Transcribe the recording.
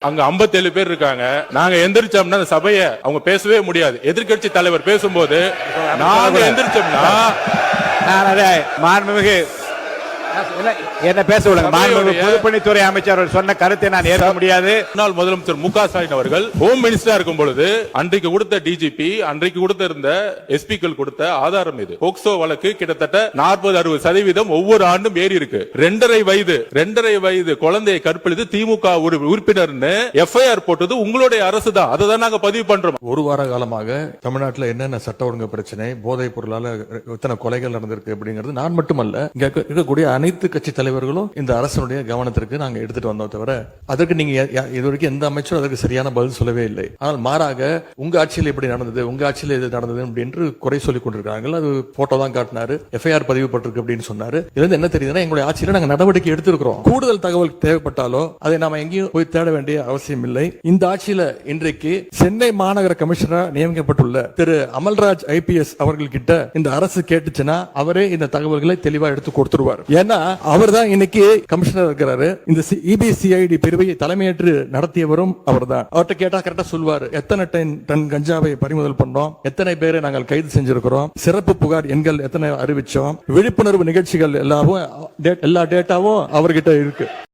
அங்க 57 பேர் இருக்காங்க. நாங்க எந்திரிச்சோம்னா அந்த சபையை அவங்க பேசவே முடியாது. எதிர்க்கட்சி தலைவர் பேசும்போது நாங்க எந்திரிச்சோம்னா மாண்புமிகு என்ன பேச விடுங்க. மாண்புமிகு பொதுப்பணித்துறை அமைச்சர் சொன்ன கருத்தை நான் ஏற்க முடியாது. முன்னாள் முதலமைச்சர் மு.க. ஸ்டாலின் அவர்கள் ஹோம் மினிஸ்டரா இருக்கும் பொழுது அன்றைக்கு கொடுத்த டிஜிபி, அன்றைக்கு கொடுத்த இருந்த எஸ்பிக்கள் கொடுத்த ஆதாரம் இது. போக்சோ வழக்கு கிட்டத்தட்ட 40-60% ஒவ்வொரு ஆண்டும் ஏறி இருக்கு. 2.5 வயது குழந்தையை கற்பழித்து திமுக உறுப்பினர்னு எஃப்ஐஆர் போட்டது உங்களுடைய அரசு தான். அதை தான் நாங்க பதிவு பண்றோம். ஒரு வார காலமாக தமிழ்நாட்டில் என்னென்ன சட்ட ஒழுங்கு பிரச்சனை, போதைப் பொருளால எத்தனை கொலைகள் நடந்திருக்கு அப்படிங்கிறது நான் மட்டுமல்ல, இங்க இருக்கக்கூடிய அனைத்து கட்சி தலைவர்களும் இந்த அரசனுடைய கவனத்திற்கு நாங்க எடுத்துட்டு வந்தோம். தவிர அதற்கு நீங்க இதுவரைக்கும் எந்த அமைச்சரும் அதற்கு சரியான பதில் சொல்லவே இல்லை. ஆனால் மாறாக உங்க ஆட்சியில் இப்படி நடந்தது, உங்க ஆட்சியில் இது நடந்தது அப்படின்னு குறை சொல்லிக் கொண்டிருக்காங்க. அது போட்டோ தான் காட்டினாரு, எஃப்ஐஆர் பதிவு பட்டிருக்கு அப்படின்னு சொன்னாரு. இதுல இருந்து என்ன தெரியுதுன்னா, எங்களுடைய ஆட்சியில நாங்க நடவடிக்கை எடுத்திருக்கிறோம். கூடுதல் தகவல் தேவைப்பட்டாலோ அதை நாம எங்கேயும் போய் தேட வேண்டிய அவசியம் இல்லை. இந்த ஆட்சியில இன்றைக்கு சென்னை மாநகர கமிஷனராக நியமிக்கப்பட்டுள்ள திரு அமல்ராஜ் ஐபிஎஸ் அவர்கள் கிட்ட இந்த அரசு கேட்டுச்சுன்னா அவரே இந்த தகவல்களை தெளிவா எடுத்து கொடுத்துருவார். ஏன்னா அவர் தான் இன்னைக்கு கமிஷனர் இருக்கிறாரு. இந்த இபிசிஐடி பிரிவை தலைமையேற்று நடத்தியவரும் அவர் தான். அவர்கிட்ட கேட்டா கரெக்டா சொல்வாரு. எத்தனை டன் கஞ்சாவை பறிமுதல் பண்ணோம், எத்தனை பேரை நாங்கள் கைது செஞ்சிருக்கிறோம், சிறப்பு புகார் எண்கள் எத்தனை அறிவிச்சோம், விழிப்புணர்வு நிகழ்ச்சிகள் எல்லா டேட்டாவும் அவர்கிட்ட இருக்கு.